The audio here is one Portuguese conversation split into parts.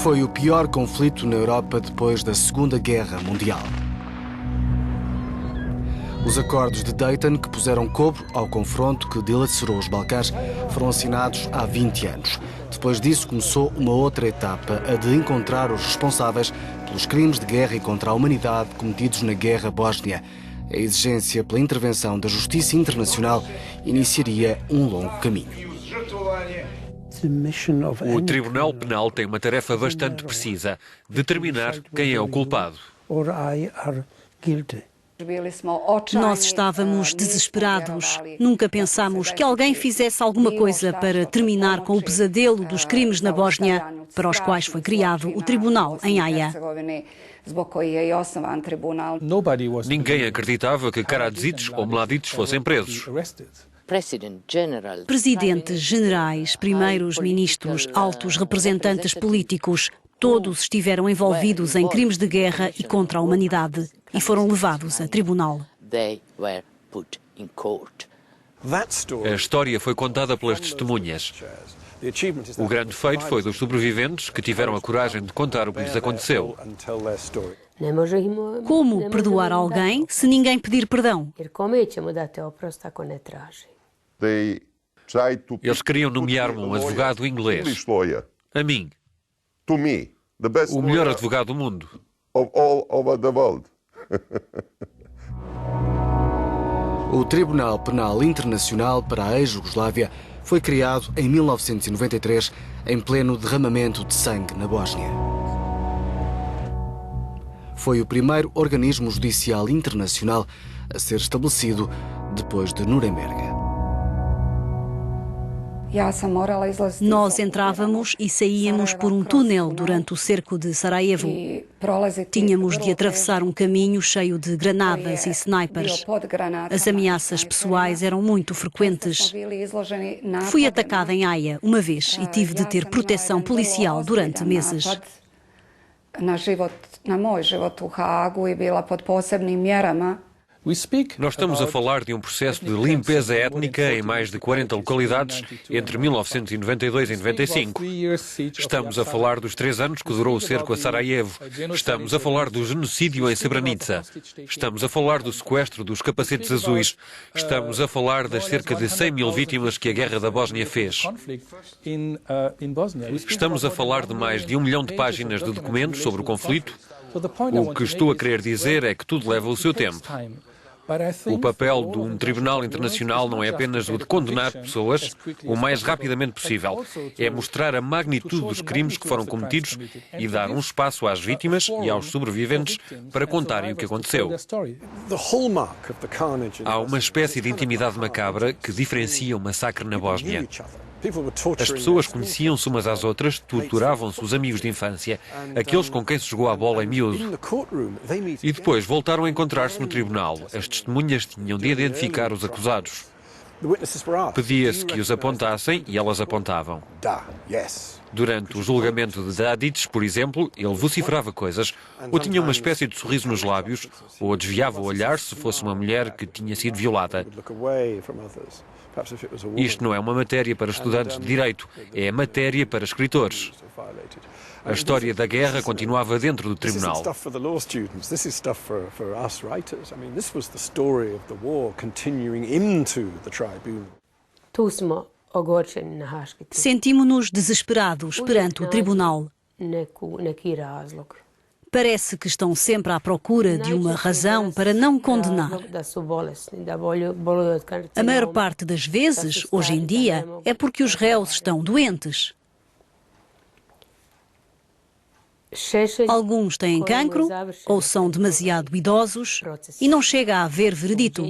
Foi o pior conflito na Europa depois da Segunda Guerra Mundial. Os acordos de Dayton, que puseram cobro ao confronto que dilacerou os Balcãs, foram assinados há 20 anos. Depois disso começou uma outra etapa, a de encontrar os responsáveis pelos crimes de guerra e contra a humanidade cometidos na Guerra Bósnia. A exigência pela intervenção da Justiça Internacional iniciaria um longo caminho. O Tribunal Penal tem uma tarefa bastante precisa: determinar quem é o culpado. Nós estávamos desesperados. Nunca pensámos que alguém fizesse alguma coisa para terminar com o pesadelo dos crimes na Bósnia, para os quais foi criado o Tribunal em Haia. Ninguém acreditava que Karadzic ou Mladic fossem presos. Presidentes, generais, primeiros ministros, altos representantes políticos, todos estiveram envolvidos em crimes de guerra e contra a humanidade e foram levados a tribunal. A história foi contada pelas testemunhas. O grande feito foi dos sobreviventes que tiveram a coragem de contar o que lhes aconteceu. Como perdoar alguém se ninguém pedir perdão? Eles queriam nomear-me um advogado inglês. A mim. O melhor advogado do mundo. O Tribunal Penal Internacional para a ex-Jugoslávia foi criado em 1993, em pleno derramamento de sangue na Bósnia. Foi o primeiro organismo judicial internacional a ser estabelecido depois de Nuremberg. Nós entrávamos e saíamos por um túnel durante o cerco de Sarajevo. Tínhamos de atravessar um caminho cheio de granadas e snipers. As ameaças pessoais eram muito frequentes. Fui atacada em Haia uma vez e tive de ter proteção policial durante meses. Nós estamos a falar de um processo de limpeza étnica em mais de 40 localidades entre 1992 e 95. Estamos a falar dos 3 anos que durou o cerco a Sarajevo. Estamos a falar do genocídio em Srebrenica. Estamos a falar do sequestro dos capacetes azuis. Estamos a falar das cerca de 100 mil vítimas que a Guerra da Bósnia fez. Estamos a falar de mais de 1 milhão de páginas de documentos sobre o conflito. O que estou a querer dizer é que tudo leva o seu tempo. O papel de um tribunal internacional não é apenas o de condenar pessoas o mais rapidamente possível. É mostrar a magnitude dos crimes que foram cometidos e dar um espaço às vítimas e aos sobreviventes para contarem o que aconteceu. Há uma espécie de intimidade macabra que diferencia o massacre na Bósnia. As pessoas conheciam-se umas às outras, torturavam-se os amigos de infância, aqueles com quem se jogou a bola em miúdo. E depois voltaram a encontrar-se no tribunal. As testemunhas tinham de identificar os acusados. Pedia-se que os apontassem e elas apontavam. Durante o julgamento de Tadic, por exemplo, ele vociferava coisas, ou tinha uma espécie de sorriso nos lábios, ou desviava o olhar se fosse uma mulher que tinha sido violada. Isto não é uma matéria para estudantes de direito, é matéria para escritores. A história da guerra continuava dentro do tribunal. Sentimos-nos desesperados perante o tribunal. Parece que estão sempre à procura de uma razão para não condenar. A maior parte das vezes, hoje em dia, é porque os réus estão doentes. Alguns têm cancro ou são demasiado idosos e não chega a haver veredito.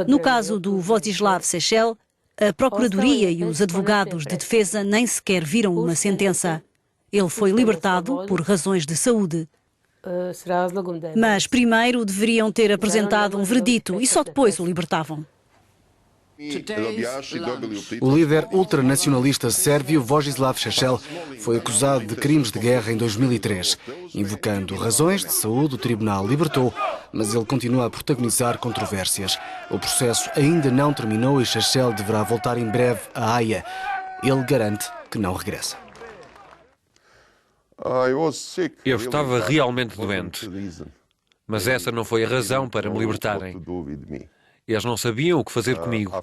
No caso do Vojislav Šešelj, a Procuradoria e os advogados de defesa nem sequer viram uma sentença. Ele foi libertado por razões de saúde. Mas primeiro deveriam ter apresentado um veredito e só depois o libertavam. O líder ultranacionalista sérvio Vojislav Šešelj foi acusado de crimes de guerra em 2003. Invocando razões de saúde, o tribunal libertou, mas ele continua a protagonizar controvérsias. O processo ainda não terminou e Šešelj deverá voltar em breve a Haia. Ele garante que não regressa. Eu estava realmente doente, mas essa não foi a razão para me libertarem. Eles não sabiam o que fazer comigo.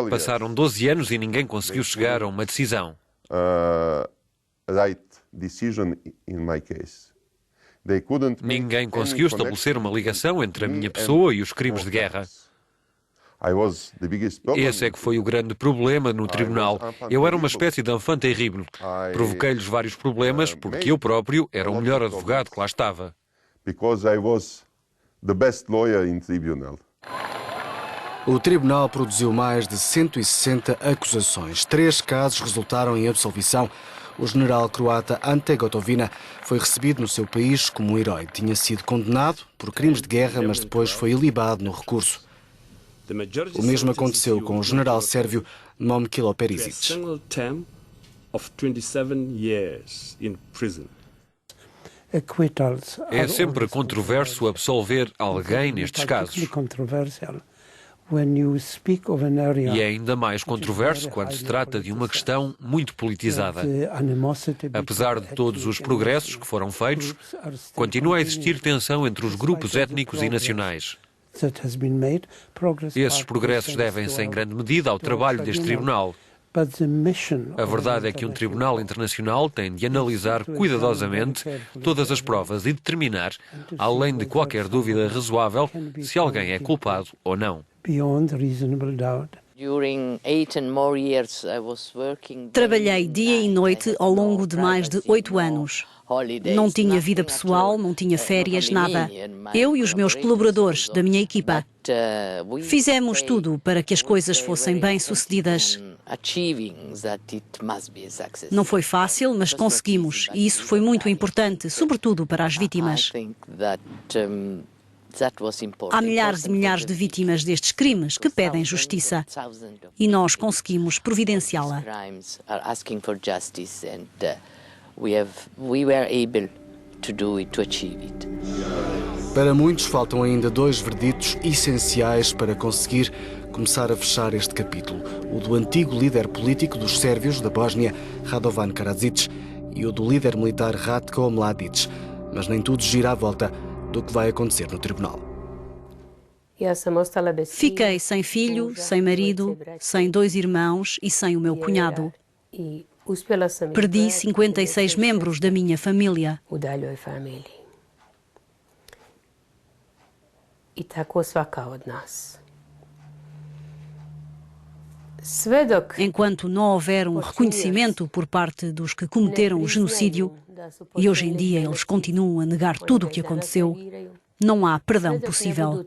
Passaram 12 anos e ninguém conseguiu chegar a uma decisão. Ninguém conseguiu estabelecer uma ligação entre a minha pessoa e os crimes de guerra. Esse é que foi o grande problema no tribunal. Eu era uma espécie de enfant terrible. Provoquei-lhes vários problemas porque eu próprio era o melhor advogado que lá estava. O tribunal produziu mais de 160 acusações. 3 casos resultaram em absolvição. O general croata Ante Gotovina foi recebido no seu país como um herói. Tinha sido condenado por crimes de guerra, mas depois foi ilibado no recurso. O mesmo aconteceu com o general sérvio Momčilo Perišić. É sempre controverso absolver alguém nestes casos. E é ainda mais controverso quando se trata de uma questão muito politizada. Apesar de todos os progressos que foram feitos, continua a existir tensão entre os grupos étnicos e nacionais. Esses progressos devem-se em grande medida ao trabalho deste tribunal. A verdade é que um tribunal internacional tem de analisar cuidadosamente todas as provas e determinar, além de qualquer dúvida razoável, se alguém é culpado ou não. Trabalhei dia e noite ao longo de mais de 8 anos. Não tinha vida pessoal, não tinha férias, nada. Eu e os meus colaboradores da minha equipa fizemos tudo para que as coisas fossem bem-sucedidas. Não foi fácil, mas conseguimos, e isso foi muito importante, sobretudo para as vítimas. Há milhares e milhares de vítimas destes crimes que pedem justiça e nós conseguimos providenciá-la. Para muitos faltam ainda 2 verditos essenciais para conseguir começar a fechar este capítulo. O do antigo líder político dos sérvios da Bósnia, Radovan Karadzic, e o do líder militar Ratko Mladic. Mas nem tudo gira à volta do que vai acontecer no tribunal. Fiquei sem filho, sem marido, sem 2 irmãos e sem o meu cunhado. Perdi 56 membros da minha família. Enquanto não houver um reconhecimento por parte dos que cometeram o genocídio, e hoje em dia eles continuam a negar tudo o que aconteceu, não há perdão possível.